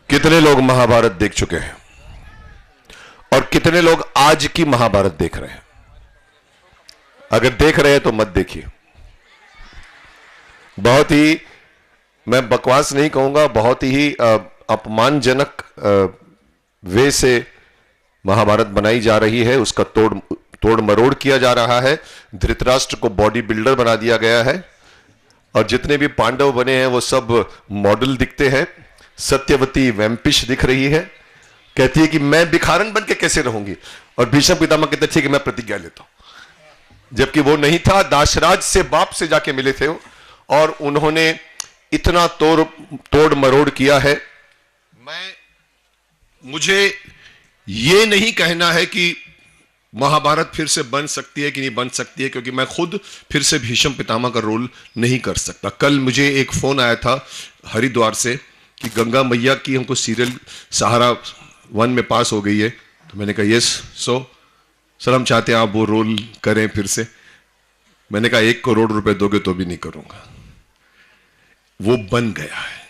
कितने लोग महाभारत देख चुके हैं और कितने लोग आज की महाभारत देख रहे हैं? अगर देख रहे हैं तो मत देखिए। बहुत ही, मैं बकवास नहीं कहूंगा, बहुत ही अपमानजनक वे से महाभारत बनाई जा रही है। उसका तोड़ मरोड़ किया जा रहा है। धृतराष्ट्र को बॉडी बिल्डर बना दिया गया है और जितने भी पांडव बने हैं वो सब मॉडल दिखते हैं। सत्यवती वैम्पिश दिख रही है, कहती है कि मैं भिखारन बन के कैसे रहूंगी, और भीष्म पितामह कहते थे कि मैं प्रतिज्ञा लेता हूं, जबकि वो नहीं था। दाशराज से बाप से जाके मिले थे वो, और उन्होंने इतना तोड़ मरोड़ किया है। मुझे ये नहीं कहना है कि महाभारत फिर से बन सकती है कि नहीं बन सकती है, क्योंकि मैं खुद फिर से भीष्म पितामह का रोल नहीं कर सकता। कल मुझे एक फोन आया था हरिद्वार से कि गंगा मैया की हमको सीरियल सहारा 1 में पास हो गई है। तो मैंने कहा यस सर, हम चाहते हैं आप वो रोल करें फिर से। मैंने कहा 1 करोड़ रुपए दोगे तो भी नहीं करूंगा। वो बन गया है,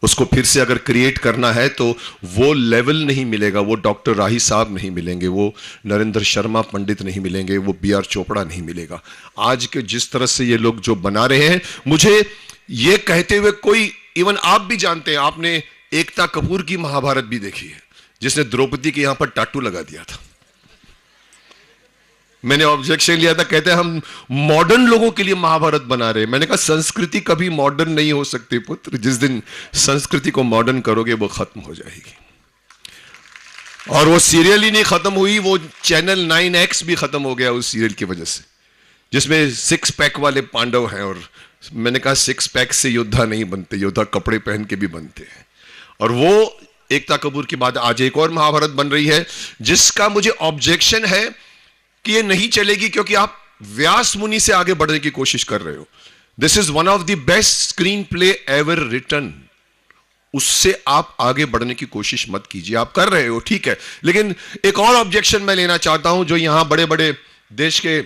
उसको फिर से अगर क्रिएट करना है तो वो लेवल नहीं मिलेगा। वो डॉक्टर राही साहब नहीं मिलेंगे, वो नरेंद्र शर्मा पंडित नहीं मिलेंगे, वो BR चोपड़ा नहीं मिलेगा। आज के जिस तरह से ये लोग जो बना रहे हैं, मुझे ये कहते हुए कोई, इवन आप भी जानते हैं, आपने एकता कपूर की महाभारत भी देखी है जिसने द्रौपदी के यहां पर टाटू लगा दिया था। मैंने ऑब्जेक्शन लिया था, कहते हैं हम मॉडर्न लोगों के लिए महाभारत बना रहे हैं। मैंने कहा संस्कृति कभी मॉडर्न नहीं हो सकती पुत्र। जिस दिन संस्कृति को मॉडर्न करोगे वो खत्म हो जाएगी। और वो सीरियल ही नहीं खत्म हुई, वो चैनल 9X भी खत्म हो गया उस सीरियल की वजह से, जिसमें 6 पैक वाले पांडव हैं। और मैंने कहा 6 पैक से योद्धा नहीं बनते, योद्धा कपड़े पहन के भी बनते हैं। और वो एकता कपूर के बाद आज एक और महाभारत बन रही है, जिसका मुझे ऑब्जेक्शन है कि ये नहीं चलेगी, क्योंकि आप व्यास मुनि से आगे बढ़ने की कोशिश कर रहे हो। This is one of the best screenplay ever written. उससे आप आगे बढ़ने की कोशिश मत कीजिए। आप कर रहे हो ठीक है, लेकिन एक और ऑब्जेक्शन मैं लेना चाहता हूं। जो यहां बड़े बड़े देश के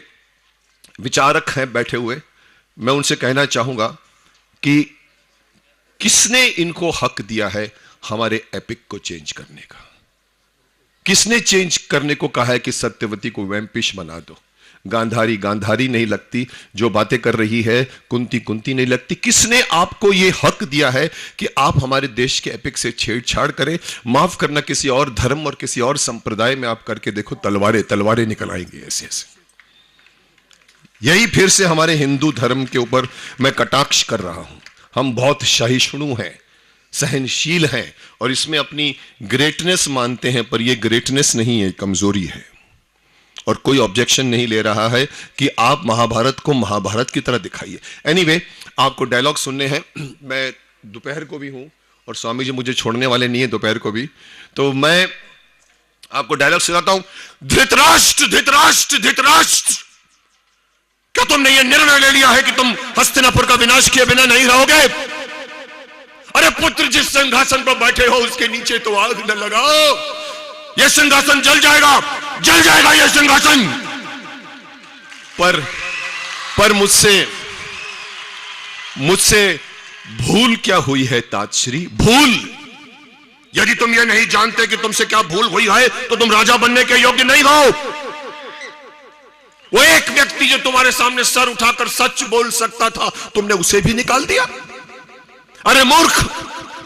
विचारक हैं बैठे हुए, मैं उनसे कहना चाहूंगा कि किसने इनको हक दिया है हमारे एपिक को चेंज करने का? किसने चेंज करने को कहा है कि सत्यवती को वैम्पिश बना दो? गांधारी गांधारी नहीं लगती, जो बातें कर रही है कुंती कुंती नहीं लगती। किसने आपको यह हक दिया है कि आप हमारे देश के एपिक से छेड़छाड़ करें? माफ करना, किसी और धर्म और किसी और संप्रदाय में आप करके देखो, तलवारें तलवारें निकल आएंगी ऐसे ऐसे। यही फिर से हमारे हिंदू धर्म के ऊपर मैं कटाक्ष कर रहा हूं। हम बहुत सहिष्णु हैं, सहनशील हैं, और इसमें अपनी ग्रेटनेस मानते हैं, पर यह ग्रेटनेस नहीं है, कमजोरी है। और कोई ऑब्जेक्शन नहीं ले रहा है कि आप महाभारत को महाभारत की तरह दिखाइए। एनीवे, आपको डायलॉग सुनने हैं। मैं दोपहर को भी हूं और स्वामी जी मुझे छोड़ने वाले नहीं है दोपहर को भी, तो मैं आपको डायलॉग सुनाता हूं। धृतराष्ट्र धृतराष्ट्र धृतराष्ट्र, क्या तुमने यह निर्णय ले लिया है कि तुम हस्तिनापुर का विनाश किए बिना नहीं रहोगे? अरे पुत्र, जिस सिंहासन पर बैठे हो उसके नीचे तो आग न लगाओ। यह सिंहासन जल जाएगा यह सिंहासन। पर मुझसे भूल क्या हुई है ताजश्री? भूल, यदि तुम यह नहीं जानते कि तुमसे क्या भूल हुई है तो तुम राजा बनने के योग्य नहीं हो। वो एक व्यक्ति जो तुम्हारे सामने सर उठाकर सच बोल सकता था, तुमने उसे भी निकाल दिया। अरे मूर्ख,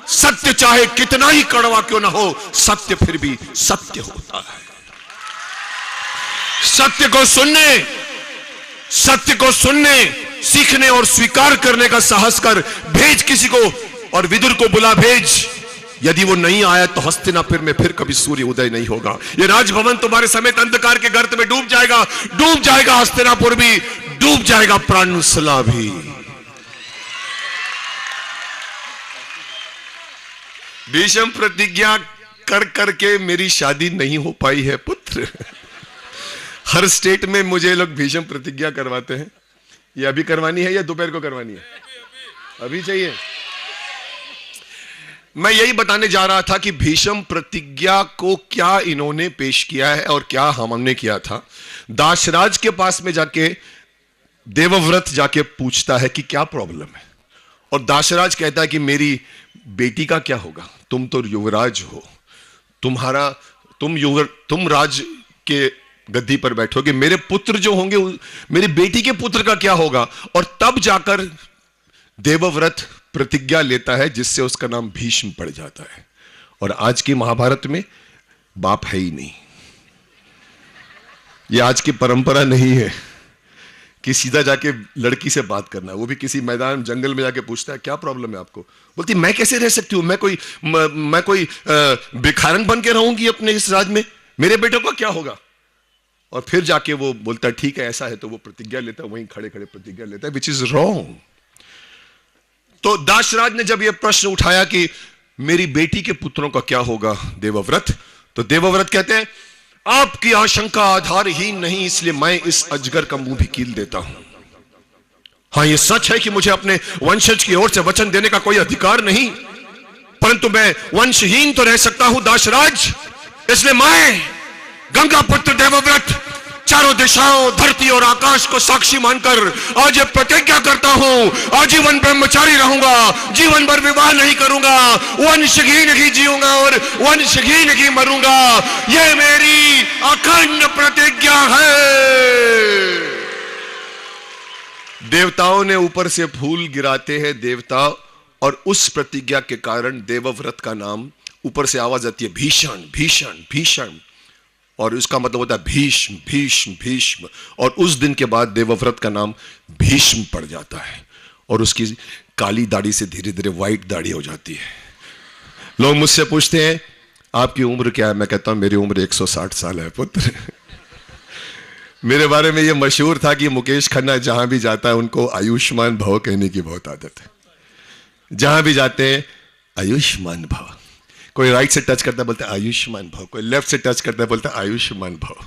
सत्य चाहे कितना ही कड़वा क्यों ना हो, सत्य फिर भी सत्य होता है। सत्य को सुनने, सीखने और स्वीकार करने का साहस कर। भेज किसी को, और विदुर को बुला भेज। यदि वो नहीं आया तो हस्तिनापुर में फिर कभी सूर्य उदय नहीं होगा। ये राजभवन तुम्हारे समेत अंधकार के गर्त में डूब जाएगा। हस्तिनापुर भी डूब जाएगा, प्राणसला भी। भीष्म प्रतिज्ञा कर करके मेरी शादी नहीं हो पाई है पुत्र। हर स्टेट में मुझे लोग भीष्म प्रतिज्ञा करवाते हैं। ये अभी करवानी है या दोपहर को करवानी है? अभी चाहिए। मैं यही बताने जा रहा था कि भीष्म प्रतिज्ञा को क्या इन्होंने पेश किया है और क्या हमने किया था। दाशराज के पास में जाके देवव्रत जाके पूछता है कि क्या प्रॉब्लम है, और दाशराज कहता है कि मेरी बेटी का क्या होगा? तुम तो युवराज हो, तुम राज के गद्दी पर बैठोगे, मेरे पुत्र जो होंगे, मेरी बेटी के पुत्र का क्या होगा? और तब जाकर देवव्रत प्रतिज्ञा लेता है, जिससे उसका नाम भीष्म पड़ जाता है। और आज की महाभारत में बाप है ही नहीं। यह आज की परंपरा नहीं है कि सीधा जाके लड़की से बात करना, वो भी किसी मैदान जंगल में जाके पूछता है क्या प्रॉब्लम है आपको, बोलती मैं कैसे रह सकती हूं, मैं कोई भिखारन बन के रहूंगी अपने इस राज में, मेरे बेटे को क्या होगा? और फिर जाके वो बोलता है ठीक है ऐसा है, तो वो प्रतिज्ञा लेता है, वहीं खड़े खड़े प्रतिज्ञा लेता है, विच इज रॉन्ग। तो दाशराज ने जब यह प्रश्न उठाया कि मेरी बेटी के पुत्रों का क्या होगा देवव्रत, तो देवव्रत कहते हैं आपकी आशंका आधारहीन नहीं, इसलिए मैं इस अजगर का मुंह भी कील देता हूं। हां, यह सच है कि मुझे अपने वंशज की ओर से वचन देने का कोई अधिकार नहीं, परंतु मैं वंशहीन तो रह सकता हूं दाशराज, इसलिए मैं गंगा पुत्र देवव्रत चारों दिशाओं, धरती और आकाश को साक्षी मानकर आज प्रतिज्ञा करता हूं, आजीवन ब्रह्मचारी रहूंगा, जीवन भर विवाह नहीं करूंगा, वंशहीन ही जीऊंगा और वंशहीन ही मरूंगा। यह मेरी अखंड प्रतिज्ञा है। देवताओं ने ऊपर से फूल गिराते हैं देवता, और उस प्रतिज्ञा के कारण देवव्रत का नाम, ऊपर से आवाज आती है भीषण भीषण भीषण, और इसका मतलब होता है भीष्म भीष्म भीष्म। और उस दिन के बाद देवव्रत का नाम भीष्म पड़ जाता है, और उसकी काली दाढ़ी से धीरे धीरे व्हाइट दाढ़ी हो जाती है। लोग मुझसे पूछते हैं आपकी उम्र क्या है, मैं कहता हूं मेरी उम्र 160 साल है पुत्र। मेरे बारे में यह मशहूर था कि मुकेश खन्ना जहां भी जाता है उनको आयुष्मान भव कहने की बहुत आदत है। जहां भी जाते हैं आयुष्मान भव, कोई राइट से टच करता है बोलता है आयुष्मान भव, कोई लेफ्ट से टच करता है बोलता है आयुष्मान भव।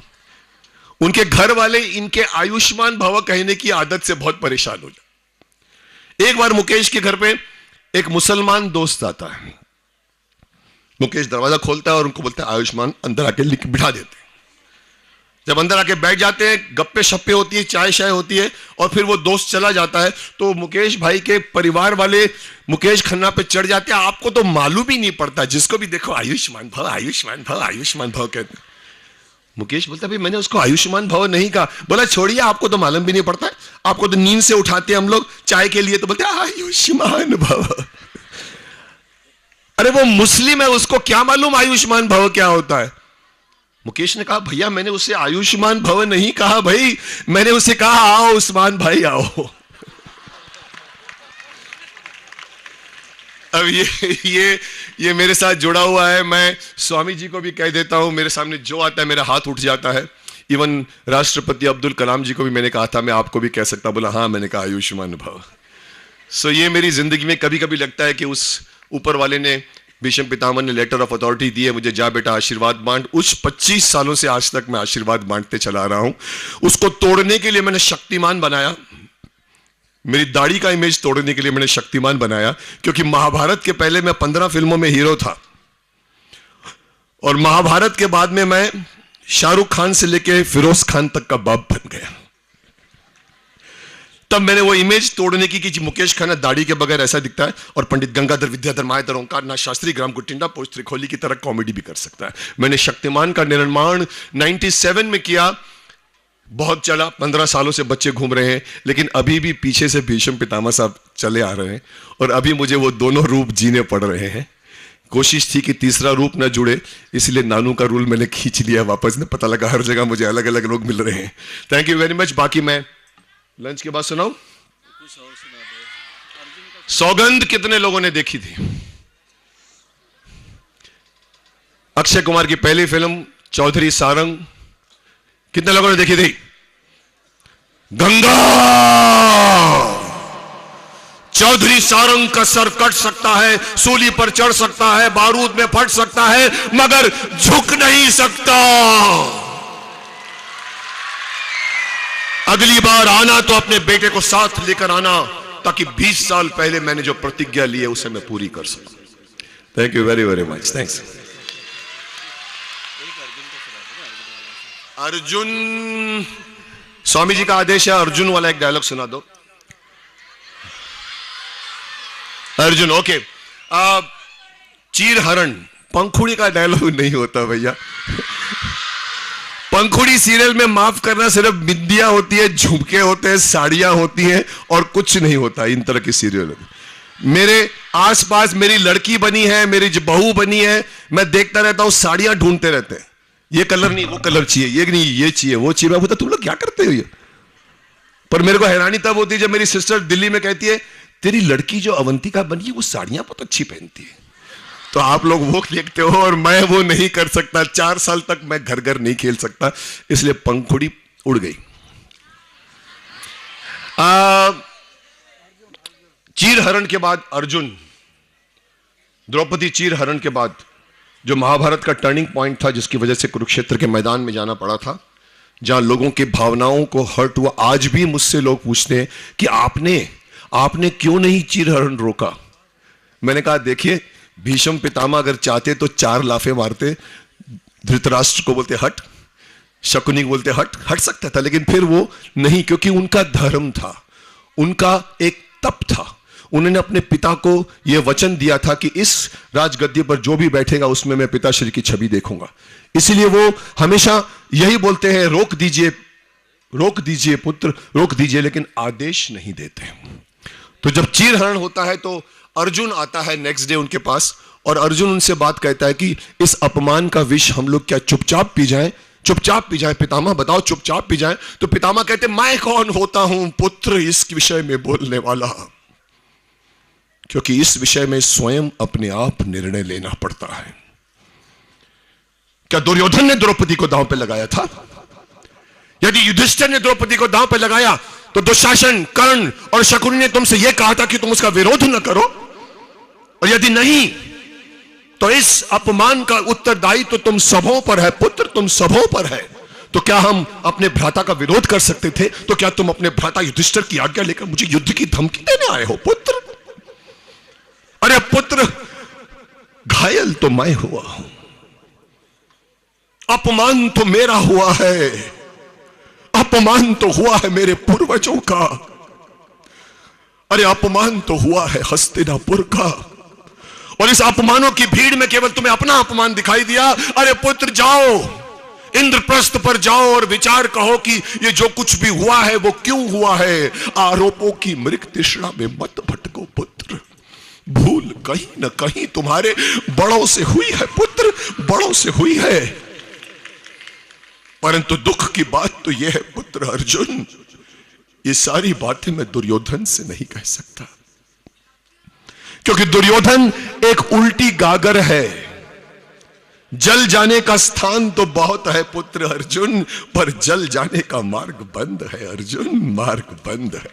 उनके घर वाले इनके आयुष्मान भव कहने की आदत से बहुत परेशान हो जाए। एक बार मुकेश के घर पे एक मुसलमान दोस्त आता है, मुकेश दरवाजा खोलता है और उनको बोलता है आयुष्मान, अंदर आके लिख बिठा देते हैं। जब अंदर आके बैठ जाते हैं, गप्पे शप्पे होती है, चाय शाय होती है, और फिर वो दोस्त चला जाता है, तो मुकेश भाई के परिवार वाले मुकेश खन्ना पे चढ़ जाते हैं। आपको तो मालूम ही नहीं पड़ता, जिसको भी देखो आयुष्मान भव आयुष्मान भव आयुष्मान भव कहते। मुकेश बोलता भाई मैंने उसको आयुष्मान भव नहीं कहा। बोला छोड़िए, आपको तो मालूम भी नहीं पड़ता, आपको तो नींद से उठाते हैं हम लोग चाय के लिए, तो बोलते आयुष्मान भव। अरे वो मुस्लिम है, उसको क्या मालूम आयुष्मान भव क्या होता है। मुकेश ने कहा भैया मैंने उसे आयुष्मान भव नहीं कहा भाई, मैंने उसे कहा आओ उस्मान भाई आओ। अब ये मेरे साथ जुड़ा हुआ है, मैं स्वामी जी को भी कह देता हूं, मेरे सामने जो आता है मेरा हाथ उठ जाता है। इवन राष्ट्रपति अब्दुल कलाम जी को भी मैंने कहा था मैं आपको भी कह सकता, बोला हाँ, मैंने कहा आयुष्मान भव। सो ये मेरी जिंदगी में कभी कभी लगता है कि उस ऊपर वाले ने, भीष्म पितामह ने लेटर ऑफ अथॉरिटी दी है मुझे, जा बेटा आशीर्वाद बांट। उस 25 सालों से आज तक मैं आशीर्वाद बांटते चला रहा हूं, उसको तोड़ने के लिए मैंने शक्तिमान बनाया, मेरी दाढ़ी का इमेज तोड़ने के लिए मैंने शक्तिमान बनाया, क्योंकि महाभारत के पहले मैं 15 फिल्मों में हीरो था, और महाभारत के बाद में मैं शाहरुख खान से लेके फिरोज खान तक का बाप बन गया। तब मैंने वो इमेज तोड़ने की कि मुकेश खन्ना दाढ़ी के बगैर ऐसा दिखता है, और पंडित गंगाधर विद्याधर मायाधर ओंकार नाथ शास्त्री ग्राम गुट्टिंडा पोस्ट त्रिखोली की तरह कॉमेडी भी कर सकता है। मैंने शक्तिमान का निर्माण 97 में किया, बहुत चला, 15 सालों से बच्चे घूम रहे हैं, लेकिन अभी भी पीछे से भीष्म पितामह साहब चले आ रहे हैं, और अभी मुझे वो दोनों रूप जीने पड़ रहे हैं। कोशिश थी कि तीसरा रूप ना जुड़े, इसलिए नानू का रूल मैंने खींच लिया वापस, ने पता लगा हर जगह मुझे अलग अलग लोग मिल रहे हैं। Thank you very much. बाकी मैं लंच के बाद सुनाऊं? सौगंध कितने लोगों ने देखी थी? अक्षय कुमार की पहली फिल्म चौधरी सारंग कितने लोगों ने देखी थी? गंगा, चौधरी सारंग का सर कट सकता है, सूली पर चढ़ सकता है, बारूद में फट सकता है, मगर झुक नहीं सकता। अगली बार आना तो अपने बेटे को साथ लेकर आना, ताकि 20 साल पहले मैंने जो प्रतिज्ञा ली है उसे मैं पूरी कर सकूं। Thank you very very much. Thanks. Arjun, Swami ji का आदेश है अर्जुन वाला एक डायलॉग सुना दो। अर्जुन, ओके। चीर हरण, पंखुड़ी का डायलॉग नहीं होता भैया। पंखुड़ी सीरियल में माफ करना सिर्फ बिंदियां होती है, झुमके होते हैं, साड़ियां होती हैं और कुछ नहीं होता इन तरह की सीरियल। मेरे आसपास मेरी लड़की बनी है, मेरी बहू बनी है, मैं देखता रहता हूं, साड़ियां ढूंढते रहते हैं, ये कलर नहीं वो कलर चाहिए, ये नहीं ये चाहिए वो चाहिए। मैं बोलता तुम लोग क्या करते हो ये? पर मेरे को हैरानी तब होती है जब मेरी सिस्टर दिल्ली में कहती है तेरी लड़की जो अवंतिका बनी है वो साड़ियां बहुत अच्छी पहनती है। तो आप लोग वो देखते हो और मैं वो नहीं कर सकता। 4 साल तक मैं घर घर नहीं खेल सकता, इसलिए पंखुड़ी उड़ गई। चीर हरण के बाद अर्जुन, द्रौपदी चीर हरण के बाद जो महाभारत का टर्निंग पॉइंट था, जिसकी वजह से कुरुक्षेत्र के मैदान में जाना पड़ा था, जहां लोगों की भावनाओं को हर्ट हुआ। आज भी मुझसे लोग पूछते हैं कि आपने क्यों नहीं चीर हरण रोका। मैंने कहा देखिए, भीष्म पितामह अगर चाहते तो 4 लाफे मारते, धृतराष्ट्र को बोलते हट, शकुनी को बोलते हट सकता था, लेकिन फिर वो नहीं, क्योंकि उनका धर्म था, उनका एक तप था। उन्होंने अपने पिता को यह वचन दिया था कि इस राजगद्दी पर जो भी बैठेगा उसमें मैं पिताश्री की छवि देखूंगा। इसलिए वो हमेशा यही बोलते हैं रोक दीजिए पुत्र, रोक दीजिए, लेकिन आदेश नहीं देते। तो जब चीर हरण होता है तो अर्जुन आता है नेक्स्ट डे उनके पास, और अर्जुन उनसे बात कहता है कि इस अपमान का विष हम लोग क्या चुपचाप पी जाएं पितामह, बताओ चुपचाप पी जाएं। तो पितामह कहते मैं कौन होता हूं पुत्र इस विषय में बोलने वाला, क्योंकि इस विषय में स्वयं अपने आप निर्णय लेना पड़ता है। क्या दुर्योधन ने द्रौपदी को दांव पे लगाया था? यदि युधिष्ठिर ने द्रौपदी को दांव पे लगाया तो दुशासन, कर्ण और शकुनी ने तुमसे यह कहा था कि तुम उसका विरोध न करो, और यदि नहीं तो इस अपमान का उत्तरदायित्व तुम सबों पर है पुत्र, तुम सबों पर है। तो क्या हम अपने भ्राता का विरोध कर सकते थे? तो क्या तुम अपने भ्राता युधिष्ठिर की आज्ञा लेकर मुझे युद्ध की धमकी देने आए हो पुत्र? अरे पुत्र, घायल तो मैं हुआ हूं, अपमान तो मेरा हुआ है, अपमान तो हुआ है मेरे पूर्वजों का, अरे अपमान तो हुआ है हस्तिनापुर का, और इस अपमानों की भीड़ में केवल तुम्हें अपना अपमान दिखाई दिया। अरे पुत्र जाओ, इंद्रप्रस्थ पर जाओ और विचार कहो कि ये जो कुछ भी हुआ है वो क्यों हुआ है। आरोपों की मृग तृष्णा में मत भटको पुत्र, भूल कहीं न कहीं तुम्हारे बड़ों से हुई है पुत्र, बड़ों से हुई है। परंतु दुख की बात तो यह है पुत्र अर्जुन, ये सारी बातें मैं दुर्योधन से नहीं कह सकता, क्योंकि दुर्योधन एक उल्टी गागर है। जल जाने का स्थान तो बहुत है पुत्र अर्जुन, पर जल जाने का मार्ग बंद है अर्जुन, मार्ग बंद है।